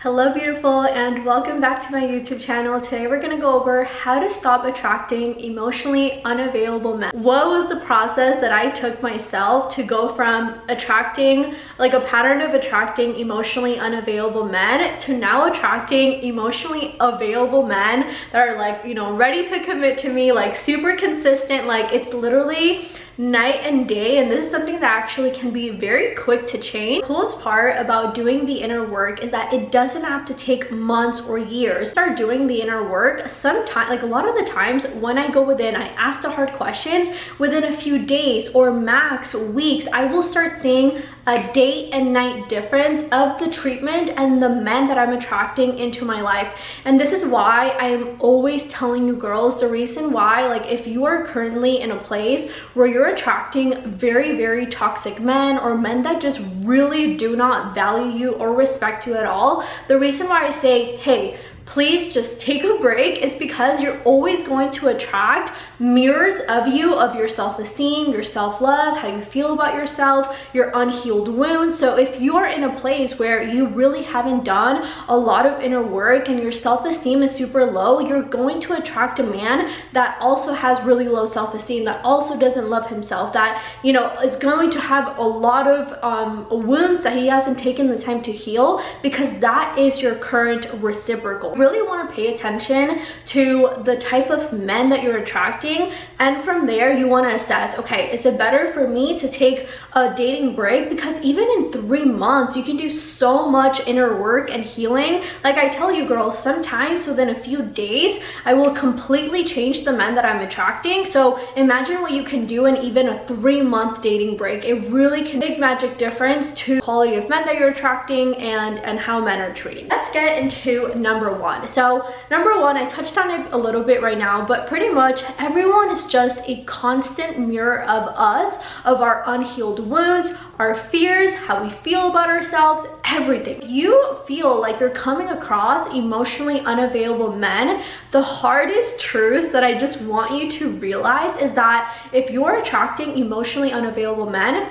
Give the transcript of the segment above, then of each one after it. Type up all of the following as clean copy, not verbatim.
Hello beautiful, and welcome back to my YouTube channel. Today we're going to go over how to stop attracting emotionally unavailable men. What was the process that I took myself to go from attracting like a pattern of attracting emotionally unavailable men to now attracting emotionally available men that are like, you know, ready to commit to me, like super consistent. Like it's literally night and day, and this is something that actually can be very quick to change. The coolest part about doing the inner work is that it doesn't have to take months or years. Start doing the inner work sometimes, like a lot of the times when I go within, I ask the hard questions, within a few days or max weeks, I will start seeing a day and night difference of the treatment and the men that I'm attracting into my life. And this is why I'm always telling you girls, the reason why, like if you are currently in a place where you're attracting very toxic men or men that just really do not value you or respect you at all, the reason why I say, hey, please just take a break is because you're always going to attract mirrors of you, of your self-esteem, your self-love, how you feel about yourself, your unhealed wounds. So if you are in a place where you really haven't done a lot of inner work and your self-esteem is super low, you're going to attract a man that also has really low self-esteem, that also doesn't love himself, that, you know, is going to have a lot of wounds that he hasn't taken the time to heal, because that is your current reciprocal. You really want to pay attention to the type of men that you're attracting, and from there you want to assess, okay, is it better for me to take a dating break? Because even in 3 months you can do so much inner work and healing. Like I tell you girls, sometimes within a few days I will completely change the men that I'm attracting. So imagine what you can do in even a 3-month dating break. It really can make magic difference to the quality of men that you're attracting and how men are treating. Let's get into number 1. So number 1, I touched on it a little bit right now, but pretty much everyone is just a constant mirror of us, of our unhealed wounds, our fears, how we feel about ourselves, everything. If you feel like you're coming across emotionally unavailable men, the hardest truth that I just want you to realize is that if you're attracting emotionally unavailable men,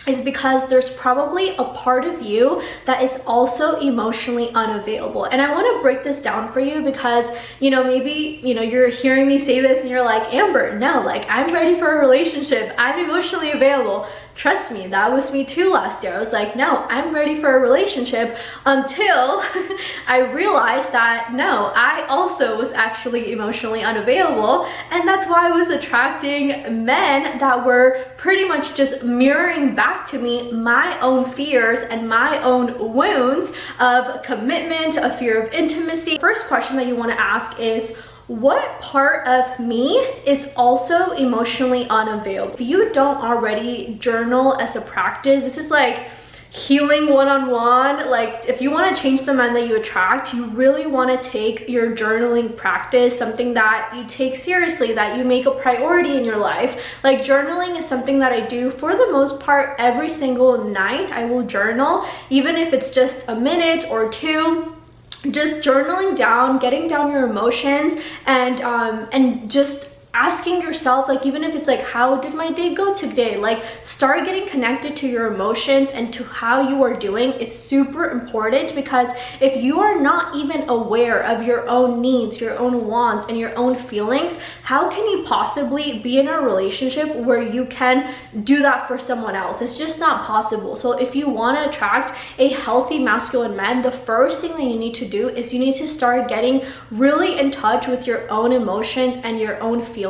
is because there's probably a part of you that is also emotionally unavailable. And I want to break this down for you because, you know, maybe, you know, you're hearing me say this and you're like, Amber, no, like I'm ready for a relationship, I'm emotionally available. Trust me, that was me too last year. I was like, no, I'm ready for a relationship, until I realized that no, I also was actually emotionally unavailable, and that's why I was attracting men that were pretty much just mirroring back to me my own fears and my own wounds of commitment, a fear of intimacy. First question that you want to ask is, what part of me is also emotionally unavailable? If you don't already journal as a practice, this is like healing one-on-one. Like if you want to change the men that you attract, you really want to take your journaling practice, something that you take seriously, that you make a priority in your life. Like journaling is something that I do for the most part every single night. I will journal, even if it's just a minute or 2. Just journaling down, getting down your emotions, and just asking yourself, like even if it's like, how did my day go today? Like start getting connected to your emotions and to how you are doing is super important, because if you are not even aware of your own needs, your own wants, and your own feelings, how can you possibly be in a relationship where you can do that for someone else? It's just not possible. So if you want to attract a healthy masculine man, the first thing that you need to do is you need to start getting really in touch with your own emotions and your own feelings,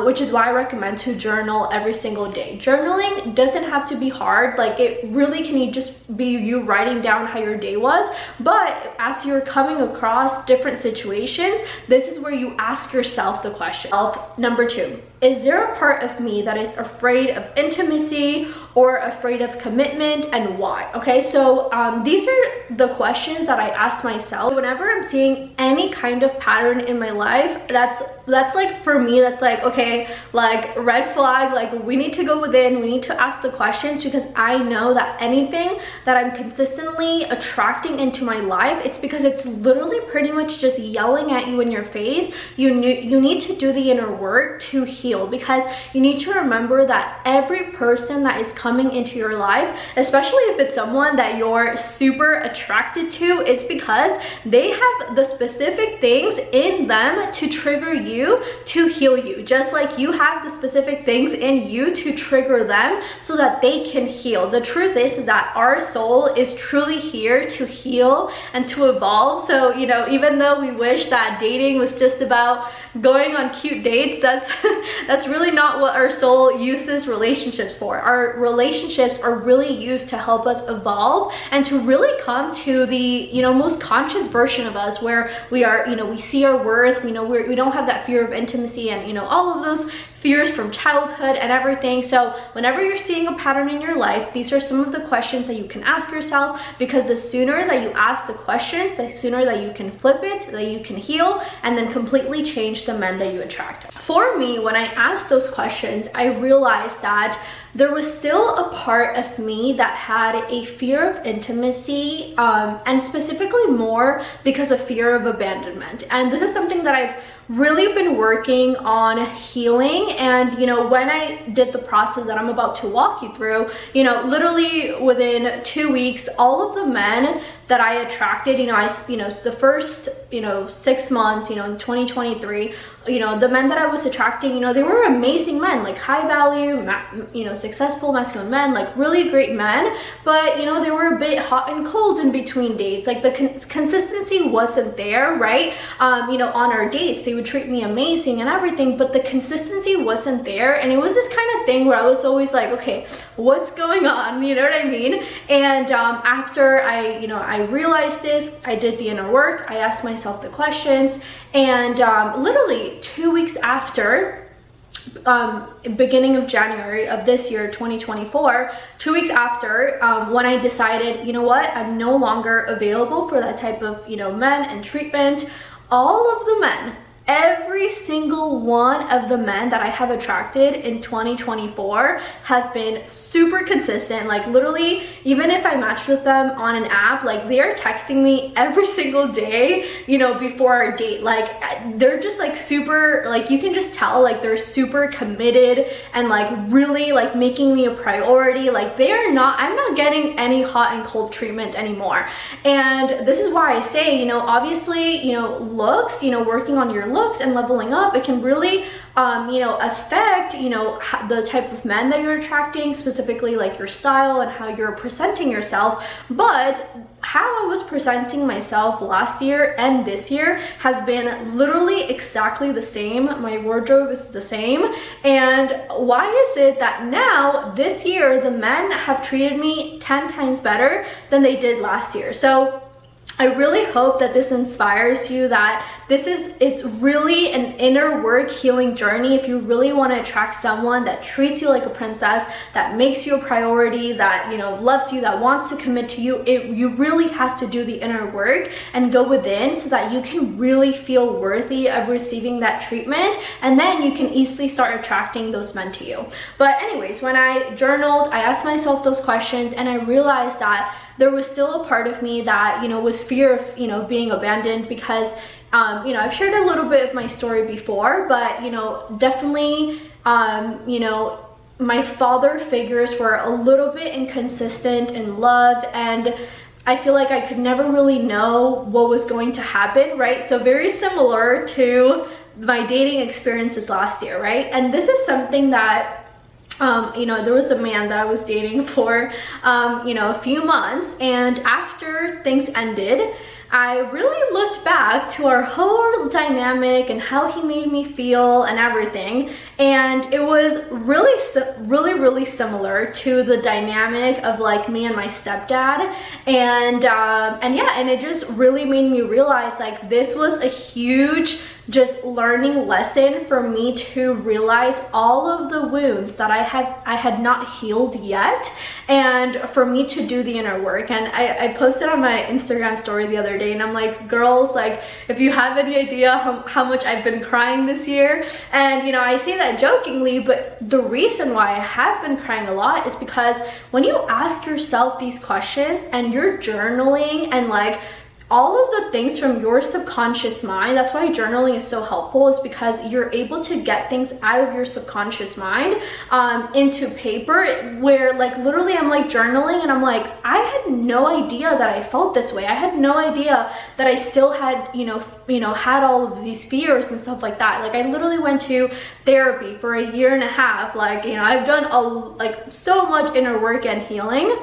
which is why I recommend to journal every single day. Journaling doesn't have to be hard. Like it really can just be you writing down how your day was, but as you're coming across different situations, this is where you ask yourself the question. Number 2, is there a part of me that is afraid of intimacy or afraid of commitment, and why? Okay, so these are the questions that I ask myself whenever I'm seeing any kind of pattern in my life. That's like, for me, that's like, okay, like red flag, like we need to go within, we need to ask the questions, because I know that anything that I'm consistently attracting into my life, it's because it's literally pretty much just yelling at you in your face. You need to do the inner work to heal heal, because you need to remember that every person that is coming into your life, especially if it's someone that you're super attracted to, is because they have the specific things in them to trigger you to heal you, just like you have the specific things in you to trigger them so that they can heal. The truth is that our soul is truly here to heal and to evolve. So, you know, even though we wish that dating was just about going on cute dates, that's really not what our soul uses relationships for. Our relationships are really used to help us evolve and to really come to the, you know, most conscious version of us, where we are, you know, we see our worth, we know we don't have that fear of intimacy and, you know, all of those fears from childhood and everything. So whenever you're seeing a pattern in your life, these are some of the questions that you can ask yourself, because the sooner that you ask the questions, the sooner that you can flip it, that you can heal, and then completely change the men that you attract. For me, when I asked those questions, I realized that there was still a part of me that had a fear of intimacy, and specifically more because of fear of abandonment. And this is something that I've really been working on healing. And, you know, when I did the process that I'm about to walk you through, you know, literally within 2 weeks, all of the men that I attracted, you know, the first, 6 months, in 2023, the men that I was attracting, they were amazing men, like high value, successful masculine men, like really great men, but, they were a bit hot and cold in between dates. Like the consistency wasn't there, right? On our dates, they would treat me amazing and everything, but the consistency wasn't there. And it was this kind of thing where I was always like, okay, what's going on? You know what I mean? And after I realized this, I did the inner work, I asked myself the questions, and literally 2 weeks after, beginning of January of this year, 2024, 2 weeks after, when I decided, you know what, I'm no longer available for that type of, men and treatment, all of the men, every single one of the men that I have attracted in 2024 have been super consistent. Like literally, even if I match with them on an app, like they're texting me every single day, before our date. Like they're just like super, like you can just tell, like they're super committed and like really like making me a priority. Like I'm not getting any hot and cold treatment anymore. And this is why I say, obviously, looks, working on your looks and leveling up, it can really affect the type of men that you're attracting, specifically like your style and how you're presenting yourself. But how I was presenting myself last year and this year has been literally exactly the same. My wardrobe is the same. And why is it that now this year the men have treated me 10 times better than they did last year? So I really hope that this inspires you, that it's really an inner work healing journey. If you really want to attract someone that treats you like a princess, that makes you a priority, that loves you, that wants to commit to you, you really have to do the inner work and go within so that you can really feel worthy of receiving that treatment, and then you can easily start attracting those men to you. But anyways, when I journaled, I asked myself those questions, and I realized that there was still a part of me that was fear of being abandoned, because I've shared a little bit of my story before, but definitely my father figures were a little bit inconsistent in love, and I feel like I could never really know what was going to happen, right? So very similar to my dating experiences last year, right? And this is something that there was a man that I was dating for, a few months, and after things ended, I really looked back to our whole dynamic and how he made me feel and everything, and it was really similar to the dynamic of like me and my stepdad, and yeah, and it just really made me realize like this was a huge just learning lesson for me to realize all of the wounds that I had not healed yet, and for me to do the inner work. And I posted on my Instagram story the other day, and I'm like, girls, like if you have any idea how much I've been crying this year, and I say that jokingly, but the reason why I have been crying a lot is because when you ask yourself these questions and you're journaling and like all of the things from your subconscious mind. That's why journaling is so helpful, is because you're able to get things out of your subconscious mind into paper, where like literally I'm like journaling and I'm like, I had no idea that I felt this way. I had no idea that I still had, had all of these fears and stuff like that. Like I literally went to therapy for a year and a half. Like, I've done so much inner work and healing.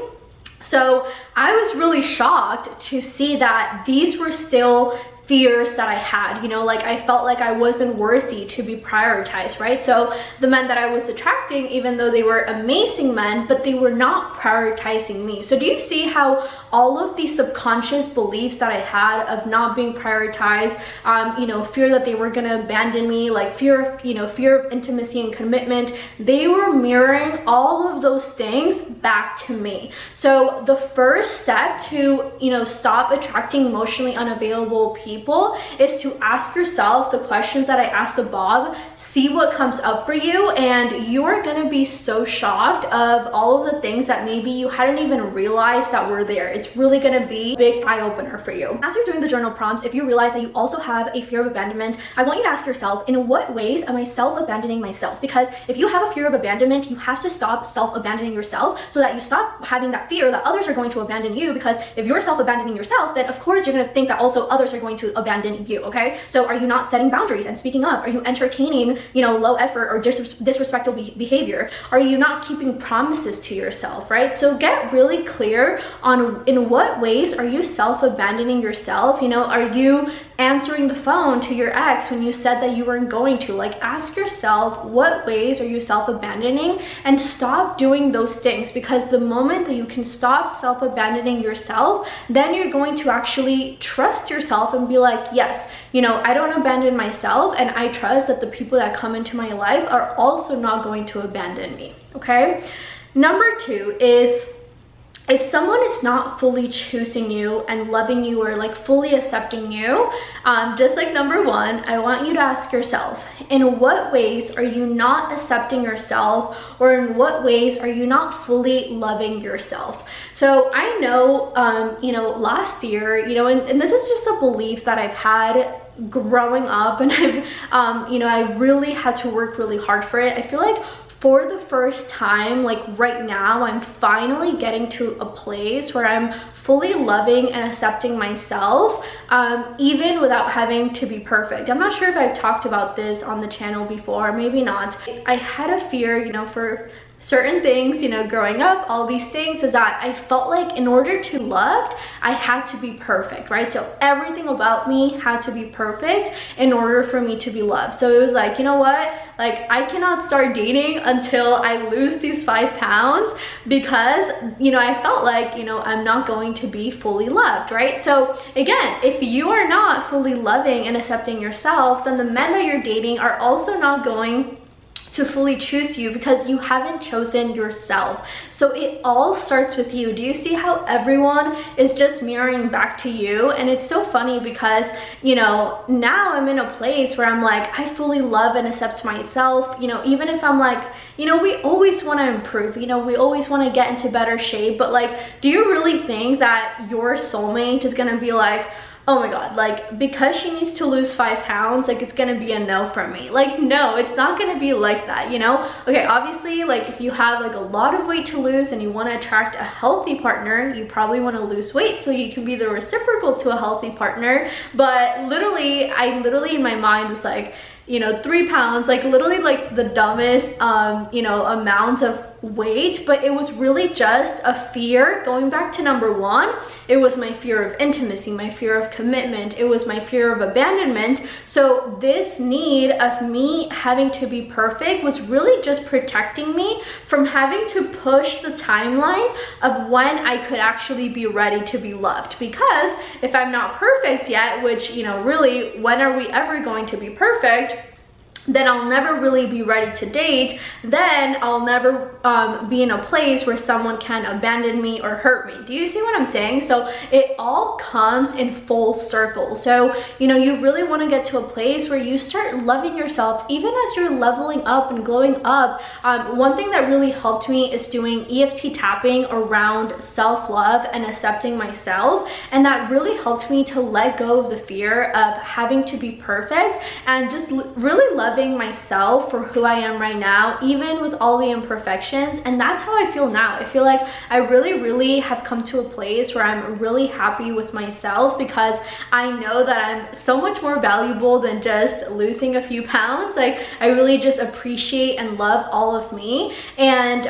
So I was really shocked to see that these were still fears that I had, like I felt like I wasn't worthy to be prioritized, right? So the men that I was attracting, even though they were amazing men, but they were not prioritizing me. So do you see how all of these subconscious beliefs that I had of not being prioritized, fear that they were gonna abandon me, like fear of intimacy and commitment, they were mirroring all of those things back to me. So the first step to, stop attracting emotionally unavailable people is to ask yourself the questions that I asked above. See what comes up for you, and you're gonna be so shocked of all of the things that maybe you hadn't even realized that were there. It's really gonna be a big eye-opener for you. As you're doing the journal prompts, if you realize that you also have a fear of abandonment, I want you to ask yourself, in what ways am I self-abandoning myself? Because if you have a fear of abandonment, you have to stop self-abandoning yourself so that you stop having that fear that others are going to abandon you. Because if you're self-abandoning yourself, then of course you're gonna think that also others are going to abandon you, okay? So are you not setting boundaries and speaking up? Are you entertaining, low effort or disrespectful behavior? Are you not keeping promises to yourself, right? So get really clear on in what ways are you self-abandoning yourself. Are you answering the phone to your ex when you said that you weren't going to? Like, ask yourself, what ways are you self-abandoning, and stop doing those things. Because the moment that you can stop self-abandoning yourself, then you're going to actually trust yourself and be like, yes, I don't abandon myself, and I trust that the people that come into my life are also not going to abandon me, okay? Number 2 is, if someone is not fully choosing you and loving you, or like fully accepting you, just like number 1, I want you to ask yourself, in what ways are you not accepting yourself, or in what ways are you not fully loving yourself? So I know, last year, and this is just a belief that I've had growing up, and I've, I really had to work really hard for it. I feel like for the first time, like right now, I'm finally getting to a place where I'm fully loving and accepting myself, even without having to be perfect. I'm not sure if I've talked about this on the channel before, maybe not. I had a fear, for certain things, growing up, all these things, is that I felt like in order to be loved, I had to be perfect, right? So everything about me had to be perfect in order for me to be loved. So it was like, you know what? Like, I cannot start dating until I lose these 5 pounds, because, I felt like, I'm not going to be fully loved, right? So again, if you are not fully loving and accepting yourself, then the men that you're dating are also not going to fully choose you, because you haven't chosen yourself. So it all starts with you. Do you see how everyone is just mirroring back to you? And it's so funny because, now I'm in a place where I'm like, I fully love and accept myself, even if I'm like, we always want to improve, we always want to get into better shape, but like, do you really think that your soulmate is gonna be like, oh my god, like, because she needs to lose 5 pounds, like, it's gonna be a no from me? Like, no, it's not gonna be like that, Okay, obviously, like, if you have like a lot of weight to lose and you want to attract a healthy partner, you probably want to lose weight so you can be the reciprocal to a healthy partner. But literally, I in my mind was like, 3 pounds, like literally like the dumbest, amount of weight, but it was really just a fear. Going back to number 1, it was my fear of intimacy, my fear of commitment, it was my fear of abandonment. So this need of me having to be perfect was really just protecting me from having to push the timeline of when I could actually be ready to be loved. Because if I'm not perfect yet, which, really, when are we ever going to be perfect? then I'll never really be ready to date. Then I'll never be in a place where someone can abandon me or hurt me. Do you see what I'm saying? So it all comes in full circle. So, you know, you really want to get to a place where you start loving yourself even as you're leveling up and glowing up. One thing that really helped me is doing EFT tapping around self-love and accepting myself. And that really helped me to let go of the fear of having to be perfect and just really loving myself for who I am right now, even with all the imperfections. And that's how I feel now. I feel like I really have come to a place where I'm really happy with myself, because I know that I'm so much more valuable than just losing a few pounds. Like, I really just appreciate and love all of me. And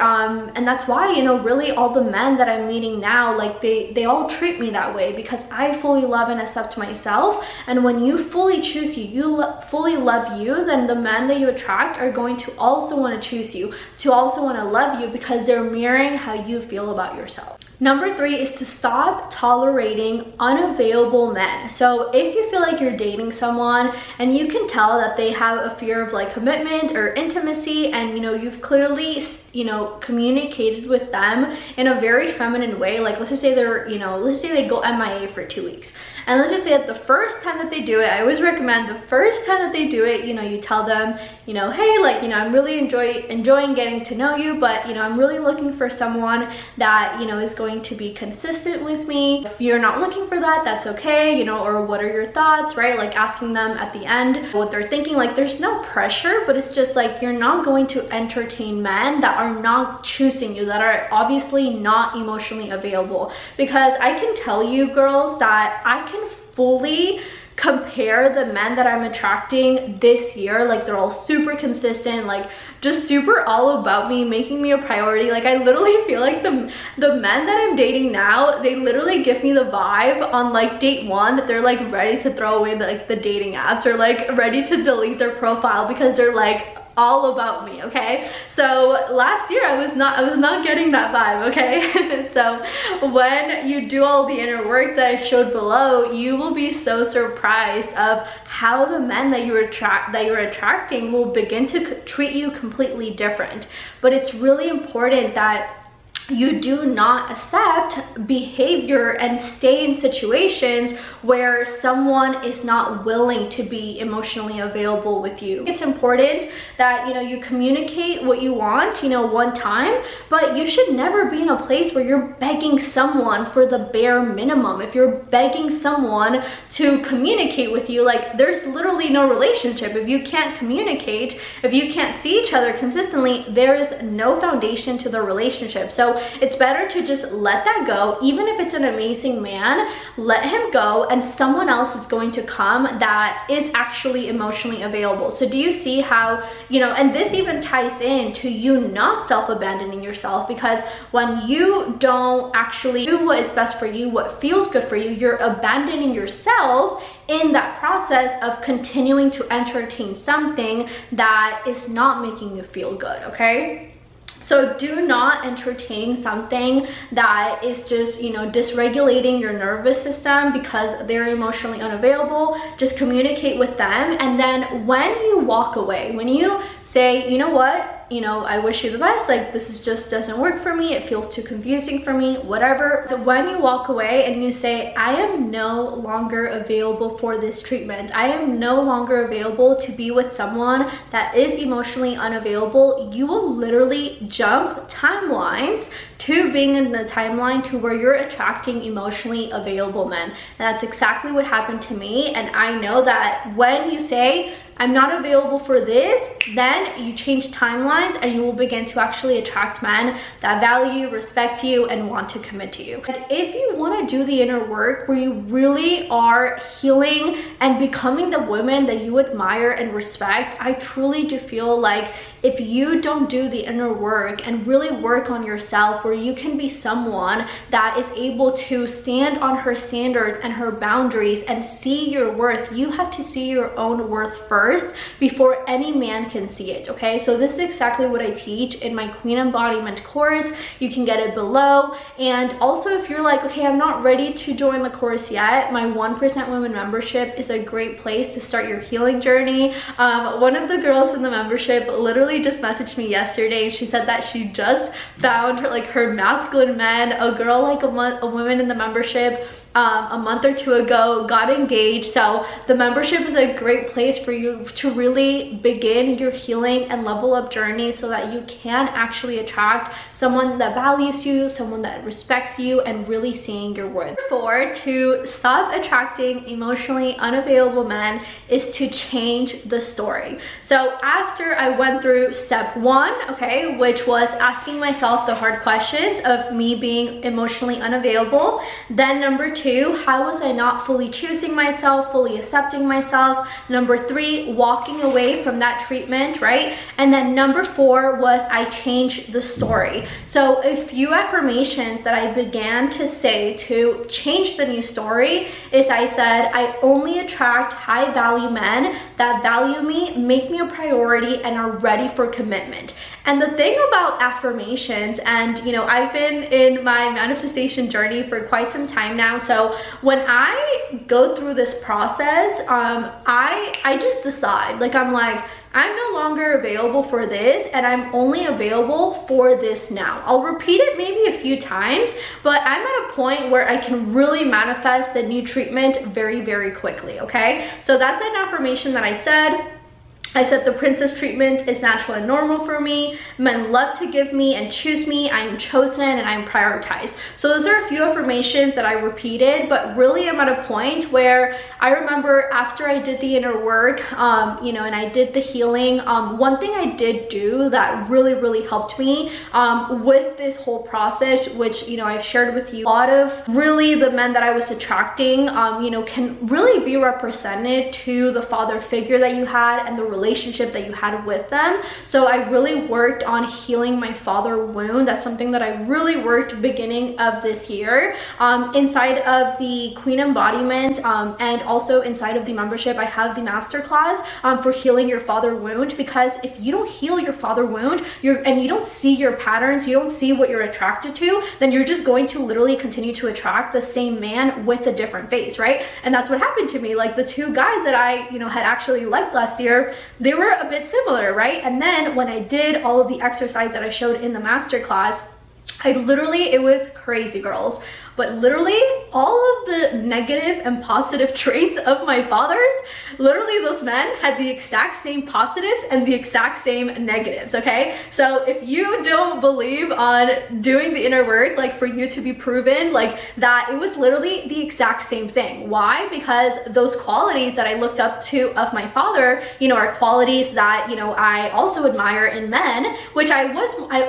that's why, you know, really all the men that I'm meeting now, like they all treat me that way, because I fully love and accept myself. And when you fully choose you fully love you, then the men that you attract are going to also want to choose you, to also want to love you, because they're mirroring how you feel about yourself. Number 3 is to stop tolerating unavailable men. So if you feel like you're dating someone and you can tell that they have a fear of like commitment or intimacy, and you know, you've clearly, you know, communicated with them in a very feminine way, like let's just say they're, you know, let's just say they go MIA for 2 weeks. And let's just say that the first time that they do it, I always recommend the first time that they do it, you know, you tell them, you know, hey, like, you know, I'm really enjoying getting to know you, but, you know, I'm really looking for someone that, you know, is going to be consistent with me. If you're not looking for that, that's okay, you know, or what are your thoughts, right? Like asking them at the end what they're thinking. Like, there's no pressure, but it's just like, you're not going to entertain men that are not choosing you, that are obviously not emotionally available. Because I can tell you, girls, that I can fully compare the men that I'm attracting this year. Like, they're all super consistent, like just super all about me, making me a priority. Like, I literally feel like the men that I'm dating now, they literally give me the vibe on like date 1 that they're like ready to throw away the dating apps, or like ready to delete their profile, because they're like all about me. Okay, so last year I was not getting that vibe. Okay, so when you do all the inner work that I showed below, you will be so surprised of how the men that you're attracting will begin to treat you completely different. But it's really important that you do not accept behavior and stay in situations where someone is not willing to be emotionally available with you. It's important that, you know, you communicate what you want, you know, one time, but you should never be in a place where you're begging someone for the bare minimum. If you're begging someone to communicate with you, like, there's literally no relationship. If you can't communicate, if you can't see each other consistently, there is no foundation to the relationship. So it's better to just let that go. Even if it's an amazing man, let him go, and someone else is going to come that is actually emotionally available. So do you see how, you know, and this even ties in to you not self-abandoning yourself, because when you don't actually do what is best for you, what feels good for you, you're abandoning yourself in that process of continuing to entertain something that is not making you feel good. Okay, so do not entertain something that is just, you know, dysregulating your nervous system because they're emotionally unavailable. Just communicate with them. And then when you walk away, when you say, you know what, you know, I wish you the best, like, this is just doesn't work for me, it feels too confusing for me, whatever. So when you walk away and you say, I am no longer available for this treatment, I am no longer available to be with someone that is emotionally unavailable, you will literally jump timelines to being in the timeline to where you're attracting emotionally available men. And that's exactly what happened to me. And I know that when you say, I'm not available for this, then you change timelines and you will begin to actually attract men that value, respect you, and want to commit to you. And if you want to do the inner work where you really are healing and becoming the woman that you admire and respect, I truly do feel like if you don't do the inner work and really work on yourself, where you can be someone that is able to stand on her standards and her boundaries and see your worth. You have to see your own worth first before any man can see it, okay? So this is exactly what I teach in my Queen Embodiment course. You can get it below. And also, if you're like, okay, I'm not ready to join the course yet, my 1% Women membership is a great place to start your healing journey. One of the girls in the membership literally just messaged me yesterday. She said that she just found her masculine man. A girl a woman in the membership a month or two ago got engaged. So the membership is a great place for you to really begin your healing and level up journey, so that you can actually attract someone that values you, someone that respects you, and really seeing your worth. 4, to stop attracting emotionally unavailable men is to change the story. So after I went through step 1, okay, which was asking myself the hard questions of me being emotionally unavailable, then number 2, how was I not fully choosing myself, fully accepting myself? Number 3, walking away from that treatment, right? And then number 4 was I changed the story. So a few affirmations that I began to say to change the new story is, I said, I only attract high value men that value me, make me a priority, and are ready for commitment. And the thing about affirmations, and I've been in my manifestation journey for quite some time now, so when I go through this process, I just decide, I'm no longer available for this, and I'm only available for this now. I'll repeat it maybe a few times, but I'm at a point where I can really manifest the new treatment very, very quickly, okay? So that's an affirmation that I said. I said the princess treatment is natural and normal for me. Men love to give me and choose me. I am chosen and I am prioritized. So those are a few affirmations that I repeated, but really I'm at a point where I remember after I did the inner work, and I did the healing, one thing I did do that really, really helped me with this whole process, which, I've shared with you, a lot of really the men that I was attracting, can really be represented to the father figure that you had and the relationship that you had with them. So I really worked on healing my father wound. That's something that I really worked beginning of this year. Inside of the Queen Embodiment and also inside of the membership, I have the masterclass for healing your father wound, because if you don't heal your father wound, and you don't see your patterns, you don't see what you're attracted to, then you're just going to literally continue to attract the same man with a different face, right? And that's what happened to me. Like the 2 guys that I had actually liked last year, they were a bit similar, right? And then when I did all of the exercise that I showed in the masterclass, it was crazy, girls. But literally all of the negative and positive traits of my father's, literally those men had the exact same positives and the exact same negatives, okay? So if you don't believe on doing the inner work, for you to be proven that, it was literally the exact same thing. Why? Because those qualities that I looked up to of my father, are qualities that, I also admire in men, which I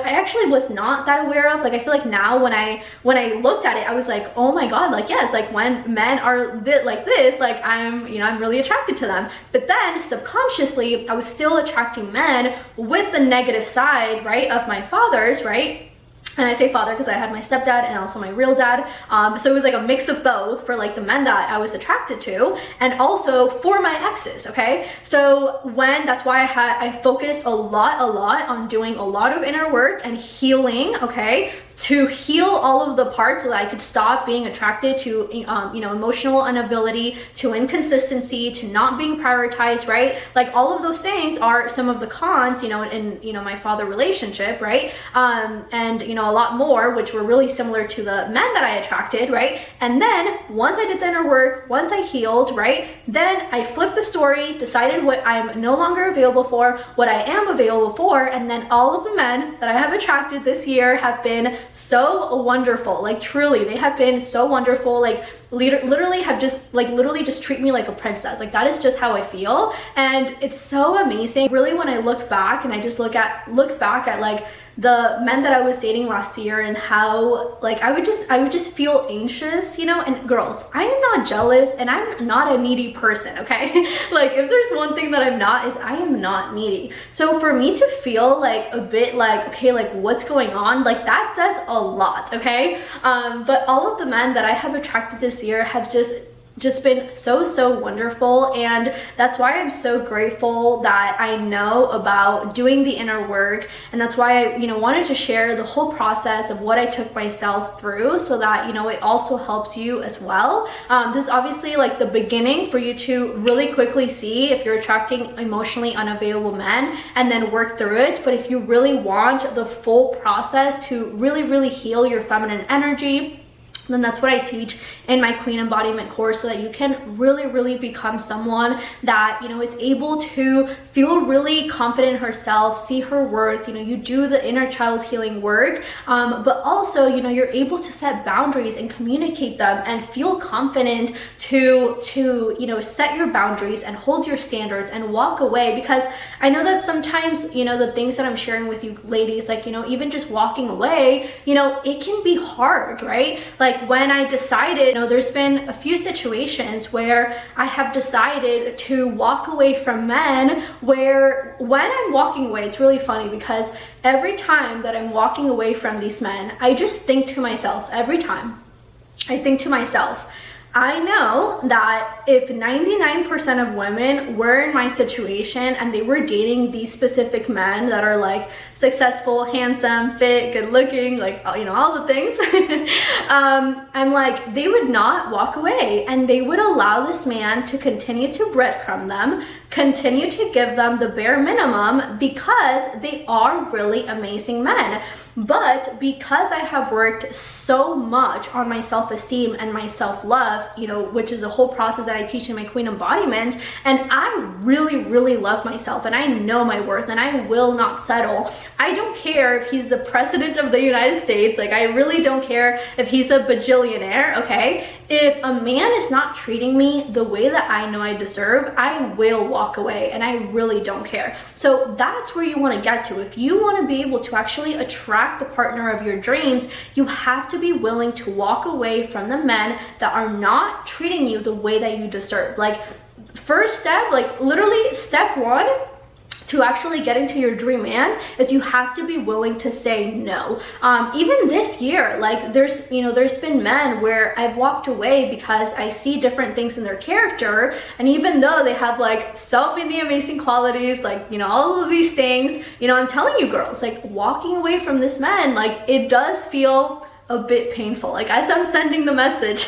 actually was not that aware of. I feel like now when I looked at it, I was like, oh my god, yes, when men are like this, I'm really attracted to them. But then subconsciously I was still attracting men with the negative side, right, of my father's, right? And I say father because I had my stepdad and also my real dad. So it was a mix of both for the men that I was attracted to, and also for my exes, okay? So that's why I focused a lot on doing a lot of inner work and healing, okay? To heal all of the parts so that I could stop being attracted to emotional inability, to inconsistency, to not being prioritized, right? All of those things are some of the cons, in my father relationship, right? And a lot more, which were really similar to the men that I attracted, right? And then once I did the inner work, once I healed, right, then I flipped the story, decided what I'm no longer available for, what I am available for, and then all of the men that I have attracted this year have been so wonderful. Truly, they have been so wonderful. literally have just literally just treat me like a princess. Like that is just how I feel, and it's so amazing. Really, when I look back and I just look back at like the men that I was dating last year and how like I would just feel anxious, you know. And girls, I am not jealous and I'm not a needy person, okay? Like if there's one thing that I'm not, is I am not needy. So for me to feel like a bit like, okay, like what's going on, like that says a lot, okay? But all of the men that I have attracted this year have just been so wonderful, and that's why I'm so grateful that I know about doing the inner work. And that's why I, you know, wanted to share the whole process of what I took myself through, so that, you know, it also helps you as well. This is obviously like the beginning for you to really quickly see if you're attracting emotionally unavailable men and then work through it. But if you really want the full process to really heal your feminine energy, then that's what I teach in my Queen Embodiment course, so that you can really become someone that, you know, is able to feel really confident in herself, see her worth. You know, you do the inner child healing work, but also, you know, you're able to set boundaries and communicate them and feel confident to you know, set your boundaries and hold your standards and walk away. Because I know that sometimes, you know, the things that I'm sharing with you ladies, like, you know, even just walking away, you know, it can be hard, right? Like when I decided, you know, there's been a few situations where I have decided to walk away from men, where when I'm walking away, it's really funny because every time that I'm walking away from these men, I just think to myself, every time I think to myself, I know that if 99% of women were in my situation and they were dating these specific men that are like successful, handsome, fit, good looking, like, you know, all the things, I'm like, they would not walk away, and they would allow this man to continue to breadcrumb them, continue to give them the bare minimum, because they are really amazing men. But because I have worked so much on my self-esteem and my self-love, you know, which is a whole process that I teach in my Queen Embodiment, and I really love myself and I know my worth and I will not settle. I don't care if he's the president of the United States, like I really don't care if he's a bajillionaire, okay? If a man is not treating me the way that I know I deserve, I will walk away, and I really don't care. So that's where you want to get to. If you want to be able to actually attract the partner of your dreams, you have to be willing to walk away from the men that are not treating you the way that you deserve. Like, first step, like literally step one to actually getting to your dream man is you have to be willing to say no. Even this year, like there's been men where I've walked away because I see different things in their character, and even though they have like so many amazing qualities, like, you know, all of these things, you know, I'm telling you girls, like walking away from this man, like it does feel a bit painful. Like as I'm sending the message,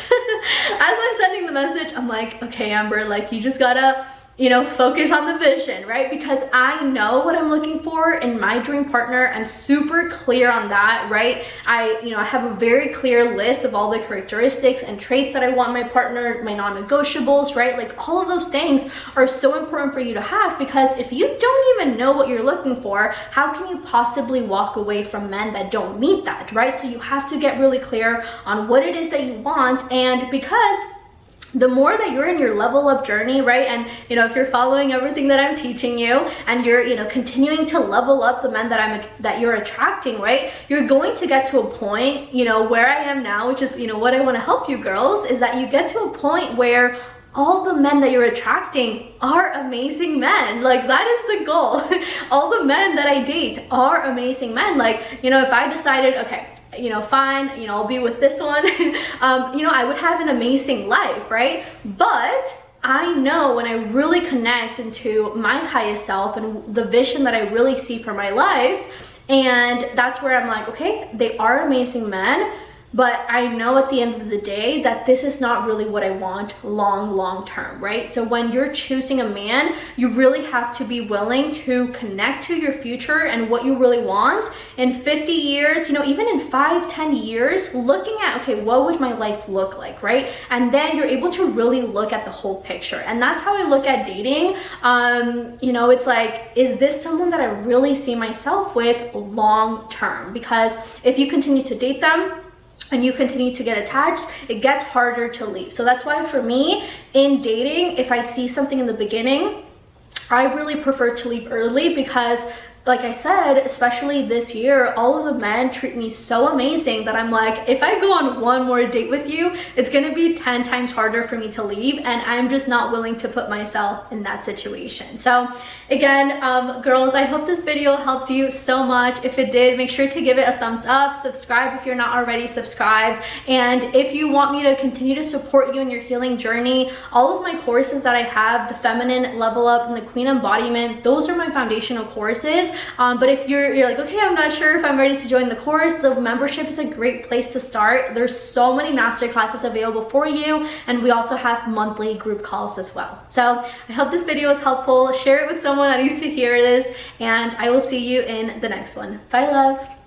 I'm like, okay, Amber, like you just gotta, you know, focus on the vision, right? Because I know what I'm looking for in my dream partner. I'm super clear on that, right? I have a very clear list of all the characteristics and traits that I want in my partner, my non-negotiables, right? Like all of those things are so important for you to have, because if you don't even know what you're looking for, how can you possibly walk away from men that don't meet that, right? So you have to get really clear on what it is that you want. And because the more that you're in your level up journey, right, and you know, if you're following everything that I'm teaching you and you're, you know, continuing to level up the men that you're attracting, right, you're going to get to a point, you know, where I am now, which is, you know, what I want to help you girls, is that you get to a point where all the men that you're attracting are amazing men. Like that is the goal. All the men that I date are amazing men. Like, you know, if I decided, okay, you know, fine, you know, I'll be with this one, you know, I would have an amazing life, right? But I know when I really connect into my highest self and the vision that I really see for my life, and that's where I'm like, okay, they are amazing men, but I know at the end of the day that this is not really what I want long term, right? So when you're choosing a man, you really have to be willing to connect to your future and what you really want in 50 years, you know, even in 5-10 years, looking at, okay, what would my life look like, right? And then you're able to really look at the whole picture. And that's how I look at dating. You know, it's like, is this someone that I really see myself with long term? Because if you continue to date them, and you continue to get attached, it gets harder to leave. So that's why for me, in dating, if I see something in the beginning, I really prefer to leave early, because like I said, especially this year, all of the men treat me so amazing that I'm like, if I go on one more date with you, it's gonna be 10 times harder for me to leave, and I'm just not willing to put myself in that situation. So again, girls, I hope this video helped you so much. If it did, make sure to give it a thumbs up, subscribe if you're not already subscribed, and if you want me to continue to support you in your healing journey, all of my courses that I have, the Feminine Level Up and the Queen Embodiment, those are my foundational courses. But if you're like, okay, I'm not sure if I'm ready to join the course, the membership is a great place to start. There's so many master classes available for you, and we also have monthly group calls as well. So I hope this video was helpful. Share it with someone that needs to hear this, and I will see you in the next one. Bye, love.